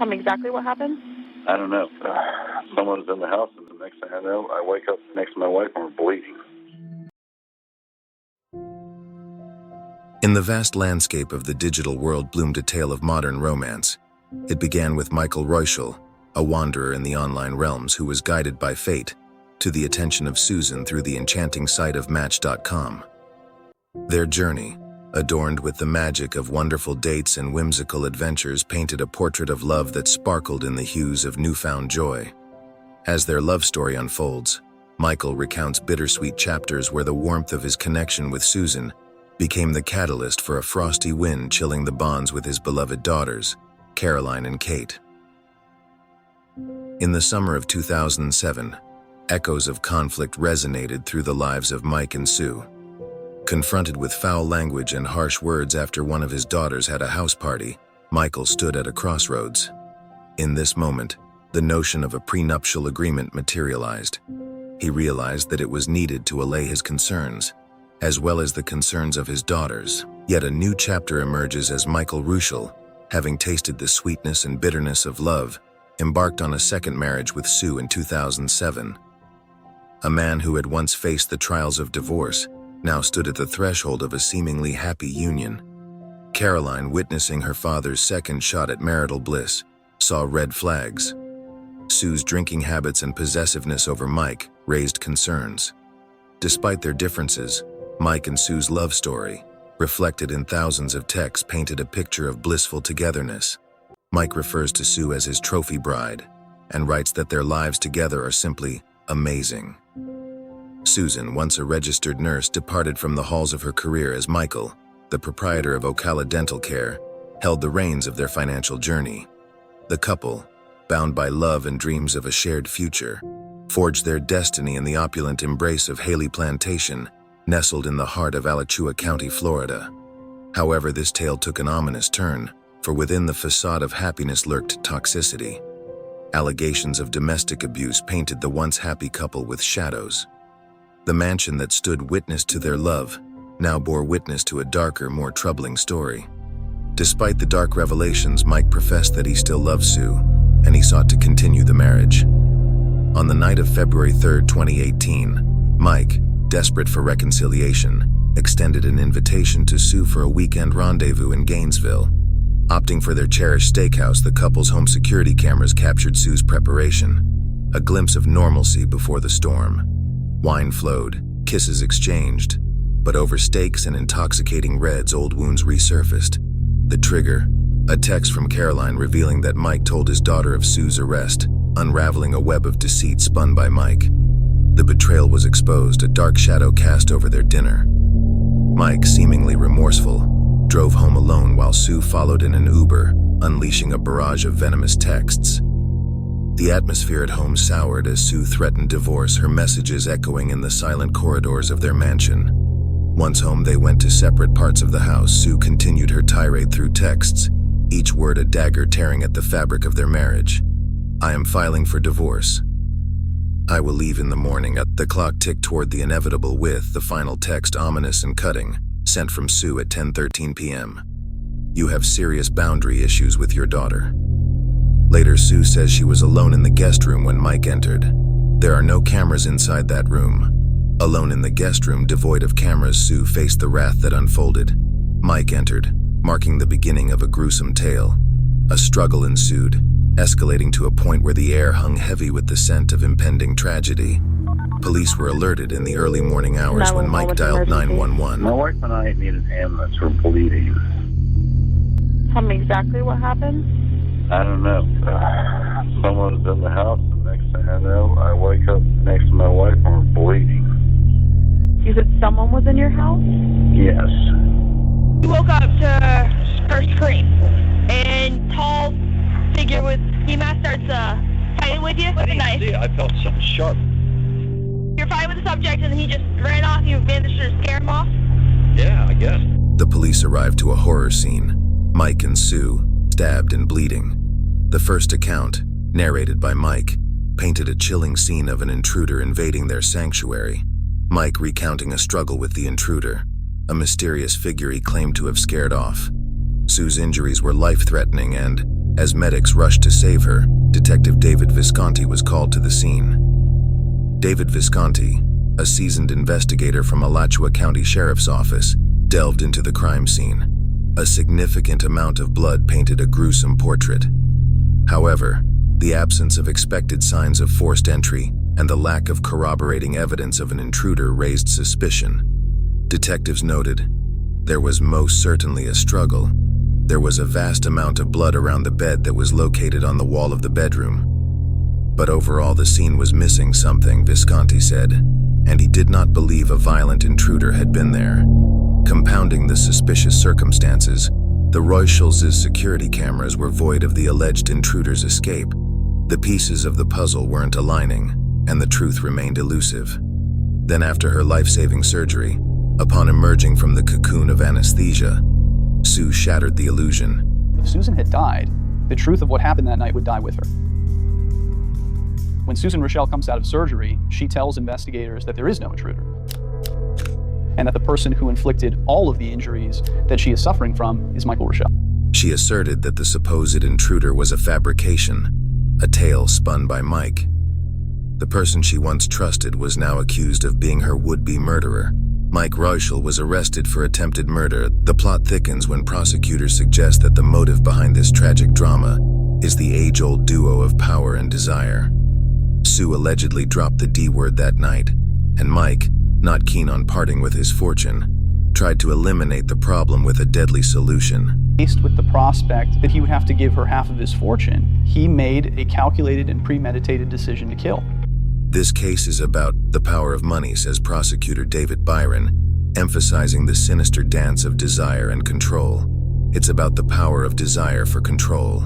Tell me exactly what happened. I don't know. Someone was in the house, and the next thing I know, I wake up next to my wife and we're bleeding. In the vast landscape of the digital world bloomed a tale of modern romance. It began with Michael Reuschel, a wanderer in the online realms who was guided by fate to the attention of Susan through the enchanting site of Match.com. Their journey, adorned with the magic of wonderful dates and whimsical adventures, painted a portrait of love that sparkled in the hues of newfound joy. As their love story unfolds, Michael recounts bittersweet chapters where the warmth of his connection with Susan became the catalyst for a frosty wind chilling the bonds with his beloved daughters, Caroline and Kate. In the summer of 2007, echoes of conflict resonated through the lives of Mike and Sue. Confronted with foul language and harsh words after one of his daughters had a house party, Michael stood at a crossroads. In this moment, the notion of a prenuptial agreement materialized. He realized that it was needed to allay his concerns, as well as the concerns of his daughters. Yet a new chapter emerges as Michael Reuschel, having tasted the sweetness and bitterness of love, embarked on a second marriage with Sue in 2007. A man who had once faced the trials of divorce now stood at the threshold of a seemingly happy union. Caroline, witnessing her father's second shot at marital bliss, saw red flags. Sue's drinking habits and possessiveness over Mike raised concerns. Despite their differences, Mike and Sue's love story, reflected in thousands of texts, painted a picture of blissful togetherness. Mike refers to Sue as his trophy bride and writes that their lives together are simply amazing. Susan, once a registered nurse, departed from the halls of her career as Michael, the proprietor of Ocala Dental Care, held the reins of their financial journey. The couple, bound by love and dreams of a shared future, forged their destiny in the opulent embrace of Haley Plantation, nestled in the heart of Alachua County, Florida. However, this tale took an ominous turn, for within the facade of happiness lurked toxicity. Allegations of domestic abuse painted the once happy couple with shadows. The mansion that stood witness to their love now bore witness to a darker, more troubling story. Despite the dark revelations, Mike professed that he still loved Sue, and he sought to continue the marriage. On the night of February 3, 2018, Mike, desperate for reconciliation, extended an invitation to Sue for a weekend rendezvous in Gainesville. Opting for their cherished steakhouse, the couple's home security cameras captured Sue's preparation, a glimpse of normalcy before the storm. Wine flowed, kisses exchanged, but over steaks and intoxicating reds, old wounds resurfaced. The trigger, a text from Caroline revealing that Mike told his daughter of Sue's arrest, unraveling a web of deceit spun by Mike. The betrayal was exposed, a dark shadow cast over their dinner. Mike, seemingly remorseful, drove home alone while Sue followed in an Uber, unleashing a barrage of venomous texts. The atmosphere at home soured as Sue threatened divorce, her messages echoing in the silent corridors of their mansion. Once home, they went to separate parts of the house. Sue continued her tirade through texts, each word a dagger tearing at the fabric of their marriage. "I am filing for divorce. I will leave in the morning." The clock ticked toward the inevitable, with the final text ominous and cutting, sent from Sue at 10:13 p.m. "You have serious boundary issues with your daughter." Later, Sue says she was alone in the guest room when Mike entered. There are no cameras inside that room. Alone in the guest room, devoid of cameras, Sue faced the wrath that unfolded. Mike entered, marking the beginning of a gruesome tale. A struggle ensued, escalating to a point where the air hung heavy with the scent of impending tragedy. Police were alerted in the early morning hours when Mike dialed 911. My wife and I need an ambulance for bleeding. Tell me exactly what happened. I don't know. Someone's in the house, and next thing I know, I wake up next to my wife and we're bleeding. You said someone was in your house? Yes. You woke up to her scream, and tall figure with ski mask starts fighting with you with a knife. See, I felt something sharp. You're fighting with the subject, and then he just ran off. You managed to scare him off? Yeah, I guess. The police arrived to a horror scene. Mike and Sue, stabbed and bleeding. The first account, narrated by Mike, painted a chilling scene of an intruder invading their sanctuary. Mike recounting a struggle with the intruder, a mysterious figure he claimed to have scared off. Sue's injuries were life-threatening and, As medics rushed to save her, Detective David Visconti was called to the scene. David Visconti, a seasoned investigator from Alachua County Sheriff's Office, delved into the crime scene. A significant amount of blood painted a gruesome portrait. However, the absence of expected signs of forced entry and the lack of corroborating evidence of an intruder raised suspicion. Detectives noted, there was most certainly a struggle. There was a vast amount of blood around the bed that was located on the wall of the bedroom. But overall, the scene was missing something, Visconti said, and he did not believe a violent intruder had been there. Compounding the suspicious circumstances, the Royschels' security cameras were void of the alleged intruder's escape. The pieces of the puzzle weren't aligning, and the truth remained elusive. Then after her life-saving surgery, upon emerging from the cocoon of anesthesia, Sue shattered the illusion. If Susan had died, the truth of what happened that night would die with her. When Susan Rochelle comes out of surgery, she tells investigators that there is no intruder, and that the person who inflicted all of the injuries that she is suffering from is Michael Rochelle. She asserted that the supposed intruder was a fabrication, a tale spun by Mike. The person she once trusted was now accused of being her would-be murderer. Mike Royschel was arrested for attempted murder. The plot thickens when prosecutors suggest that the motive behind this tragic drama is the age-old duo of power and desire. Sue allegedly dropped the D word that night, and Mike, not keen on parting with his fortune, tried to eliminate the problem with a deadly solution. Faced with the prospect that he would have to give her half of his fortune, he made a calculated and premeditated decision to kill. This case is about the power of money, says prosecutor David Byron, emphasizing the sinister dance of desire and control. It's about the power of desire for control.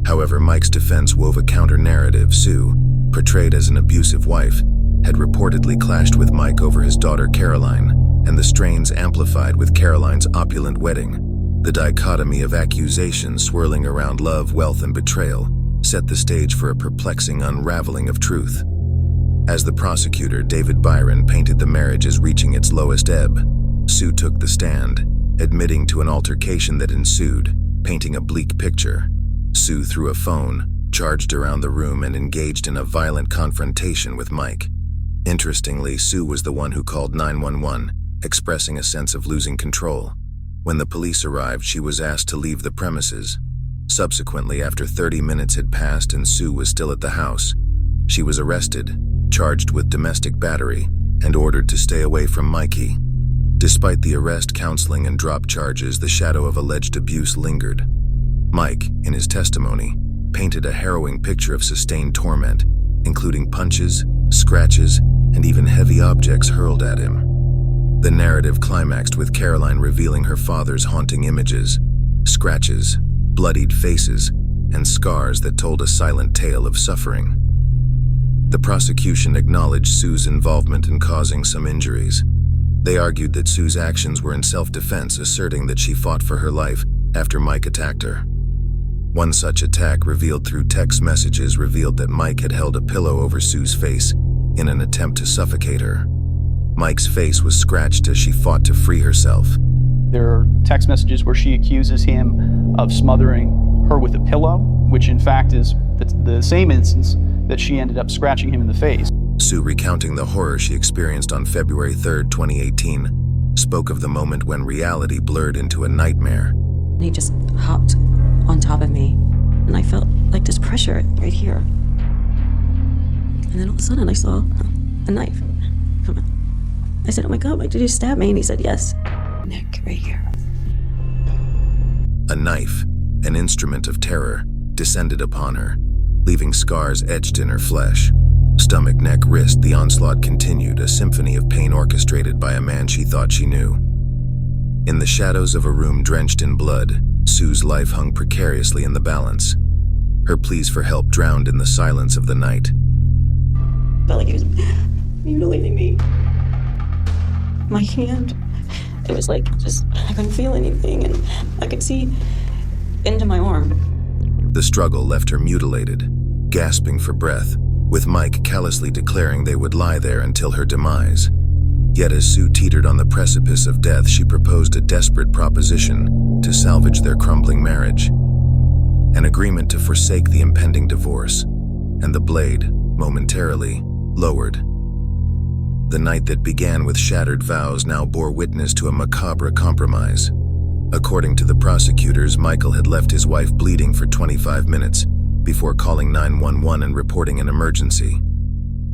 However, Mike's defense wove a counter-narrative. Sue, portrayed as an abusive wife, had reportedly clashed with Mike over his daughter Caroline, and the strains amplified with Caroline's opulent wedding. The dichotomy of accusations swirling around love, wealth, and betrayal set the stage for a perplexing unraveling of truth. As the prosecutor, David Byron, painted the marriage as reaching its lowest ebb, Sue took the stand, admitting to an altercation that ensued, painting a bleak picture. Sue threw a phone, charged around the room, and engaged in a violent confrontation with Mike. Interestingly, Sue was the one who called 911, expressing a sense of losing control. When the police arrived, she was asked to leave the premises. Subsequently, after 30 minutes had passed and Sue was still at the house, she was arrested, charged with domestic battery, and ordered to stay away from Mikey. Despite the arrest, counseling, and drop charges, the shadow of alleged abuse lingered. Mike, in his testimony, painted a harrowing picture of sustained torment, including punches, scratches, and even heavy objects hurled at him. The narrative climaxed with Caroline revealing her father's haunting images, scratches, bloodied faces, and scars that told a silent tale of suffering. The prosecution acknowledged Sue's involvement in causing some injuries. They argued that Sue's actions were in self-defense, asserting that she fought for her life after Mike attacked her. One such attack, revealed through text messages, revealed that Mike had held a pillow over Sue's face in an attempt to suffocate her. Mike's face was scratched as she fought to free herself. There are text messages where she accuses him of smothering her with a pillow, which in fact is the same instance that she ended up scratching him in the face. Sue, recounting the horror she experienced on February 3, 2018, spoke of the moment when reality blurred into a nightmare. He just hopped on top of me, and I felt like this pressure right here. And then all of a sudden I saw a knife. I said, "Oh my God, Mike, did you stab me?" And he said, "Yes." Neck right here. A knife, an instrument of terror, descended upon her, leaving scars etched in her flesh. Stomach, neck, wrist, the onslaught continued, a symphony of pain orchestrated by a man she thought she knew. In the shadows of a room drenched in blood, Sue's life hung precariously in the balance. Her pleas for help drowned in the silence of the night. Felt like he was mutilating me. My hand, it was like I couldn't feel anything, and I could see into my arm. The struggle left her mutilated, gasping for breath, with Mike callously declaring they would lie there until her demise. Yet as Sue teetered on the precipice of death, she proposed a desperate proposition to salvage their crumbling marriage. an agreement to forsake the impending divorce, and the blade, momentarily, lowered. The night that began with shattered vows now bore witness to a macabre compromise. According to the prosecutors, Michael had left his wife bleeding for 25 minutes before calling 911 and reporting an emergency.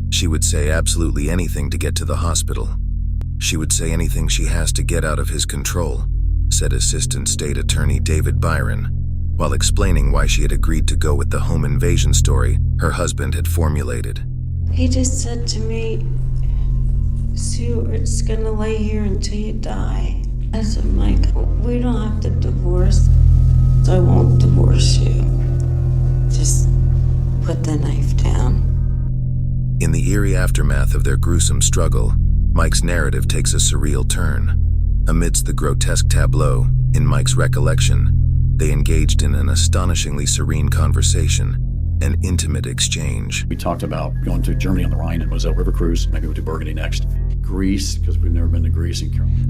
She would say absolutely anything to get to the hospital. She would say anything she has to get out of his control, said Assistant State Attorney David Byron, while explaining why she had agreed to go with the home invasion story her husband had formulated. He just said to me, Sue, we're just gonna lay here until you die. I said, Mike, we don't have to divorce. I won't divorce you. Just put the knife down. In the eerie aftermath of their gruesome struggle, Mike's narrative takes a surreal turn. Amidst the grotesque tableau, in Mike's recollection, they engaged in an astonishingly serene conversation, an intimate exchange. We talked about going to Germany on the Rhine and Moselle River cruise. Maybe we'll do Burgundy next. Greece, because we've never been to Greece and Carolina.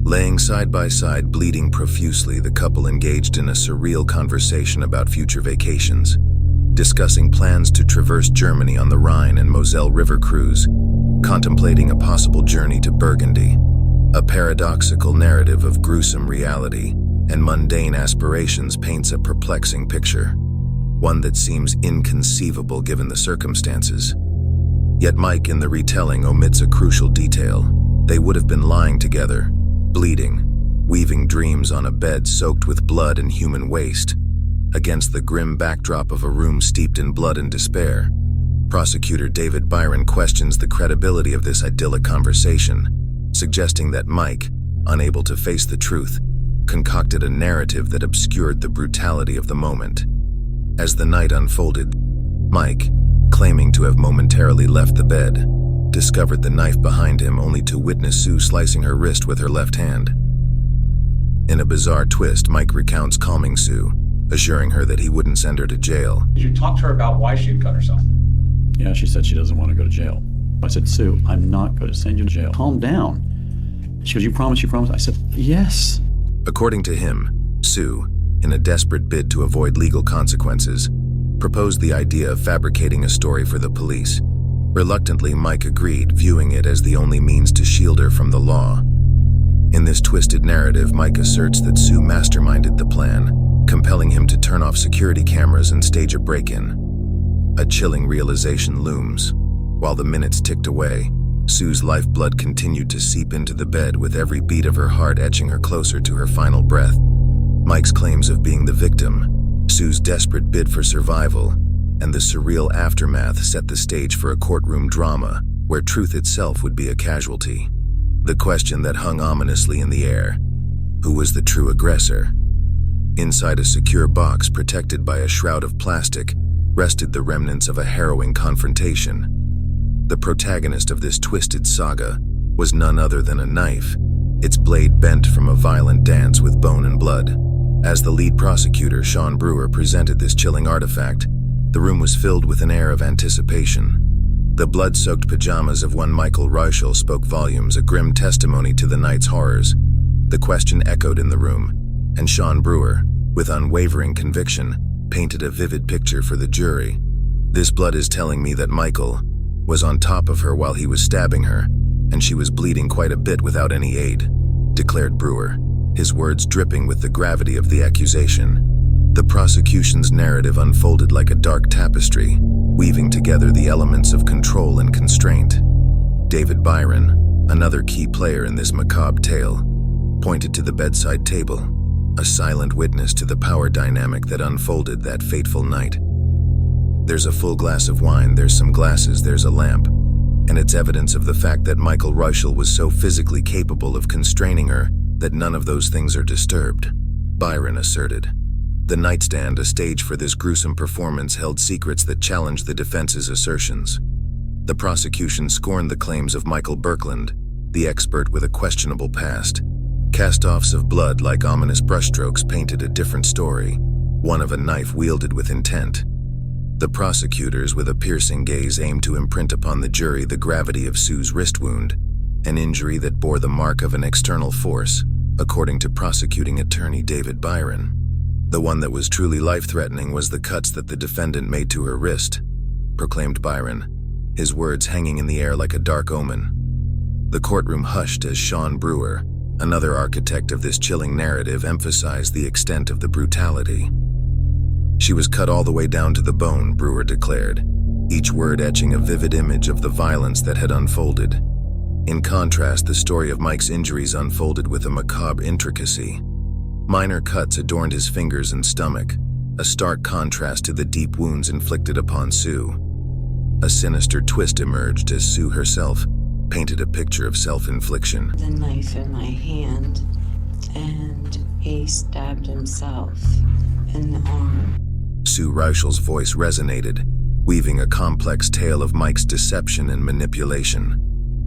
Laying side by side, bleeding profusely, the couple engaged in a surreal conversation about future vacations, discussing plans to traverse Germany on the Rhine and Moselle River cruise, contemplating a possible journey to Burgundy. A paradoxical narrative of gruesome reality and mundane aspirations paints a perplexing picture, one that seems inconceivable given the circumstances. Yet Mike in the retelling omits a crucial detail. They would have been lying together, bleeding, weaving dreams on a bed soaked with blood and human waste, against the grim backdrop of a room steeped in blood and despair. Prosecutor David Byron questions the credibility of this idyllic conversation, suggesting that Mike, unable to face the truth, concocted a narrative that obscured the brutality of the moment. As the night unfolded, Mike, claiming to have momentarily left the bed, discovered the knife behind him only to witness Sue slicing her wrist with her left hand. In a bizarre twist, Mike recounts calming Sue, assuring her that he wouldn't send her to jail. Did you talk to her about why she had cut herself? Yeah, she said she doesn't want to go to jail. I said, Sue, I'm not going to send you to jail. Calm down. She goes, you promise, you promise? I said, yes. According to him, Sue, in a desperate bid to avoid legal consequences, proposed the idea of fabricating a story for the police. Reluctantly, Mike agreed, viewing it as the only means to shield her from the law. In this twisted narrative, Mike asserts that Sue masterminded the plan, compelling him to turn off security cameras and stage a break-in. A chilling realization looms. While the minutes ticked away, Sue's lifeblood continued to seep into the bed, with every beat of her heart etching her closer to her final breath. Mike's claims of being the victim, Sue's desperate bid for survival, and the surreal aftermath set the stage for a courtroom drama where truth itself would be a casualty. The question that hung ominously in the air: who was the true aggressor? Inside a secure box protected by a shroud of plastic rested the remnants of a harrowing confrontation. The protagonist of this twisted saga was none other than a knife, its blade bent from a violent dance with bone and blood. As the lead prosecutor, Sean Brewer, presented this chilling artifact, the room was filled with an air of anticipation. The blood-soaked pajamas of one Michael Reichel spoke volumes, a grim testimony to the night's horrors. The question echoed in the room, and Sean Brewer, with unwavering conviction, painted a vivid picture for the jury. This blood is telling me that Michael was on top of her while he was stabbing her, and she was bleeding quite a bit without any aid, declared Brewer, his words dripping with the gravity of the accusation. The prosecution's narrative unfolded like a dark tapestry, weaving together the elements of control and constraint. David Byron, another key player in this macabre tale, pointed to the bedside table, a silent witness to the power dynamic that unfolded that fateful night. There's a full glass of wine, there's some glasses, there's a lamp, and it's evidence of the fact that Michael Reichel was so physically capable of constraining her that none of those things are disturbed, Byron asserted. The nightstand, a stage for this gruesome performance, held secrets that challenged the defense's assertions. The prosecution scorned the claims of Michael Berkland, the expert with a questionable past. Cast-offs of blood like ominous brushstrokes painted a different story, one of a knife wielded with intent. The prosecutors, with a piercing gaze, aimed to imprint upon the jury the gravity of Sue's wrist wound, an injury that bore the mark of an external force, according to prosecuting attorney David Byron. The one that was truly life-threatening was the cuts that the defendant made to her wrist, proclaimed Byron, his words hanging in the air like a dark omen. The courtroom hushed as Sean Brewer, another architect of this chilling narrative, emphasized the extent of the brutality. She was cut all the way down to the bone, Brewer declared, each word etching a vivid image of the violence that had unfolded. In contrast, the story of Mike's injuries unfolded with a macabre intricacy. Minor cuts adorned his fingers and stomach, a stark contrast to the deep wounds inflicted upon Sue. A sinister twist emerged as Sue herself painted a picture of self-infliction. The knife in my hand, and he stabbed himself in the arm. Sue Rauschel's voice resonated, weaving a complex tale of Mike's deception and manipulation.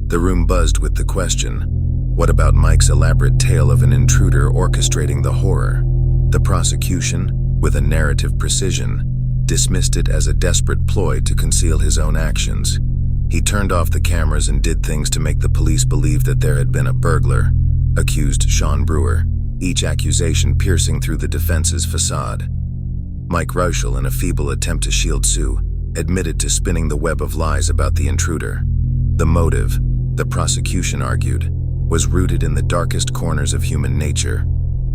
The room buzzed with the question, what about Mike's elaborate tale of an intruder orchestrating the horror? The prosecution, with a narrative precision, dismissed it as a desperate ploy to conceal his own actions. He turned off the cameras and did things to make the police believe that there had been a burglar, accused Sean Brewer, each accusation piercing through the defense's facade. Mike Rauschel, in a feeble attempt to shield Sue, admitted to spinning the web of lies about the intruder. The motive, the prosecution argued, was rooted in the darkest corners of human nature.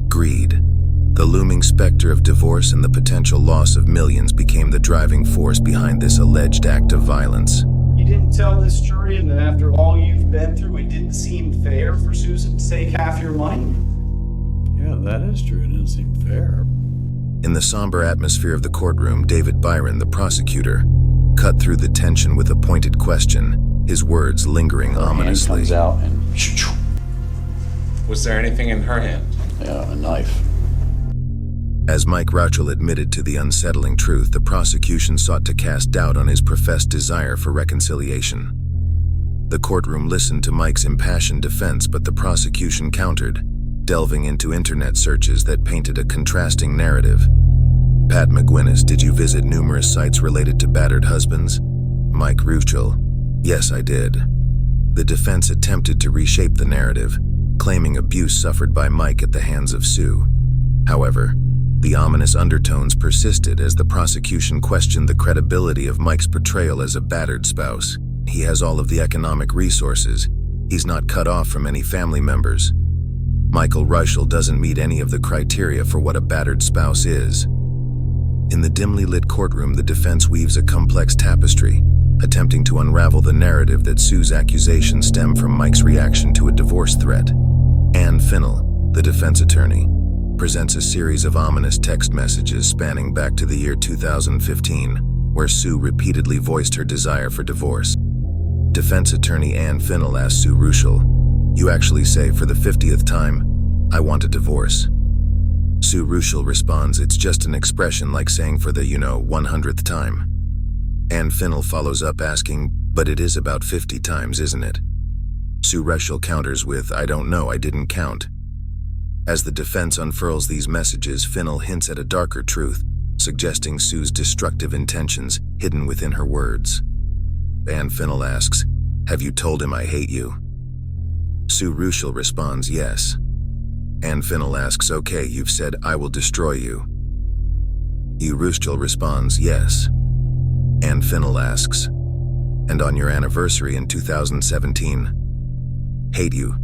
Greed. The looming specter of divorce and the potential loss of millions became the driving force behind this alleged act of violence. You didn't tell this jury, and then after all you've been through, it didn't seem fair for Susan to take half your money? Yeah, that is true. It didn't seem fair. In the somber atmosphere of the courtroom, David Byron, the prosecutor, cut through the tension with a pointed question, his words lingering ominously. Hand comes out and Was there anything in her hand? yeah, a knife. As Mike Rauschel admitted to the unsettling truth, the prosecution sought to cast doubt on his professed desire for reconciliation. The courtroom listened to Mike's impassioned defense, but the prosecution countered, delving into internet searches that painted a contrasting narrative. Pat McGuinness, did you visit numerous sites related to battered husbands? Mike Rauschel, yes, I did. The defense attempted to reshape the narrative, claiming abuse suffered by Mike at the hands of Sue. However, the ominous undertones persisted as the prosecution questioned the credibility of Mike's portrayal as a battered spouse. He has all of the economic resources. He's not cut off from any family members. Michael Rauschel doesn't meet any of the criteria for what a battered spouse is. In the dimly lit courtroom, the defense weaves a complex tapestry, attempting to unravel the narrative that Sue's accusations stem from Mike's reaction to a divorce threat. Ann Finnell, the defense attorney, presents a series of ominous text messages spanning back to the year 2015, where Sue repeatedly voiced her desire for divorce. Defense attorney Ann Finnell asks Sue Rauschel, "You actually say for the 50th time, I want a divorce?" Sue Rauschel responds, "It's just an expression like saying for the, 100th time." Ann Finnell follows up asking, "But it is about 50 times, isn't it?" Sue Rauschel counters with, "I don't know, I didn't count." As the defense unfurls these messages, Finnell hints at a darker truth, suggesting Sue's destructive intentions hidden within her words. Ann Finnell asks, "Have you told him I hate you?" Sue Rauschel responds, "Yes." Ann Finnell asks, "Okay, you've said I will destroy you." Sue Rauschel responds, "Yes." Ann Finnell asks, "And on your anniversary in 2017, hate you.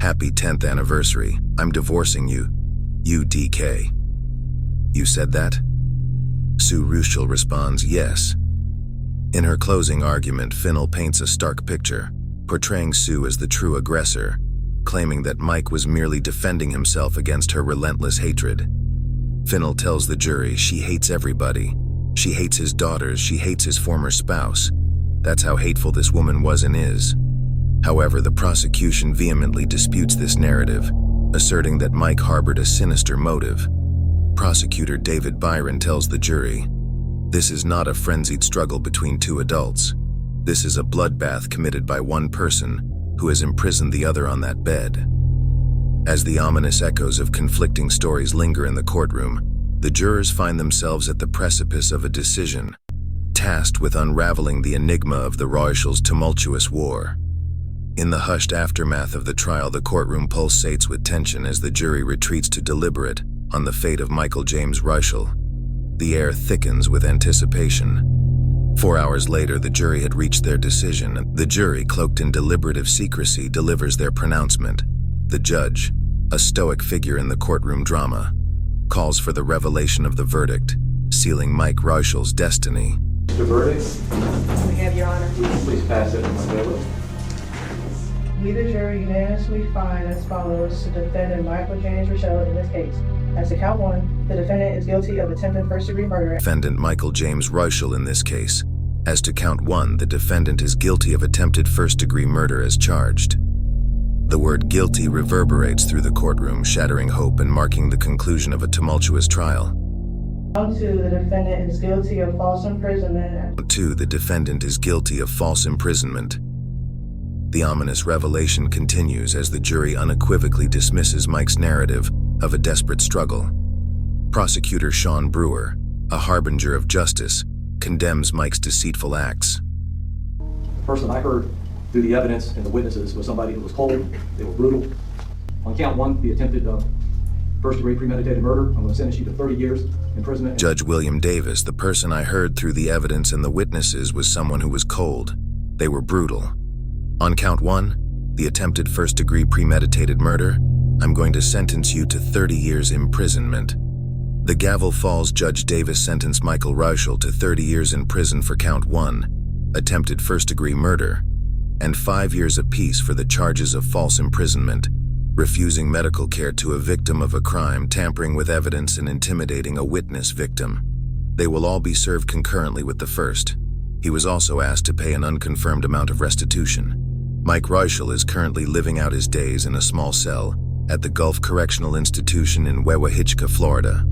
Happy 10th anniversary, I'm divorcing you, UDK. You said that?" Sue Rauschel responds, "Yes." In her closing argument, Finnell paints a stark picture, portraying Sue as the true aggressor, claiming that Mike was merely defending himself against her relentless hatred. Finnell tells the jury she hates everybody. She hates his daughters, she hates his former spouse. That's how hateful this woman was and is. However, the prosecution vehemently disputes this narrative, asserting that Mike harbored a sinister motive. Prosecutor David Byron tells the jury, "This is not a frenzied struggle between two adults. This is a bloodbath committed by one person who has imprisoned the other on that bed." As the ominous echoes of conflicting stories linger in the courtroom, the jurors find themselves at the precipice of a decision, tasked with unraveling the enigma of the Rauschels' tumultuous war. In the hushed aftermath of the trial, the courtroom pulsates with tension as the jury retreats to deliberate on the fate of Michael James Reichel. The air thickens with anticipation. 4 hours later, the jury had reached their decision. The jury, cloaked in deliberative secrecy, delivers their pronouncement. The judge, a stoic figure in the courtroom drama, calls for the revelation of the verdict, sealing Mike Reichel's destiny. The verdict? We have, Your Honor. Would you please pass it to my bailiff? We, the jury, unanimously find as follows to defendant Michael James Reichel in this case. As to count 1, the defendant is guilty of attempted first-degree murder. Defendant Michael James Reichel in this case. As to count 1, the defendant is guilty of attempted first-degree murder as charged. The word guilty reverberates through the courtroom, shattering hope and marking the conclusion of a tumultuous trial. Count 2, the defendant is guilty of false imprisonment. 2, the defendant is guilty of false imprisonment. The ominous revelation continues as the jury unequivocally dismisses Mike's narrative of a desperate struggle. Prosecutor Sean Brewer, a harbinger of justice, condemns Mike's deceitful acts. The person I heard through the evidence and the witnesses was somebody who was cold, they were brutal. On count 1, the attempted first-degree premeditated murder, I'm going to sentence you to 30 years imprisonment. Judge William Davis, the person I heard through the evidence and the witnesses was someone who was cold. They were brutal. On count 1, the attempted first-degree premeditated murder, I'm going to sentence you to 30 years imprisonment. The gavel falls. Judge Davis sentenced Michael Reichel to 30 years in prison for count 1, attempted first-degree murder, and 5 years apiece for the charges of false imprisonment, refusing medical care to a victim of a crime, tampering with evidence, and intimidating a witness victim. They will all be served concurrently with the first. He was also asked to pay an unconfirmed amount of restitution. Mike Reichel is currently living out his days in a small cell at the Gulf Correctional Institution in Wewahichka, Florida.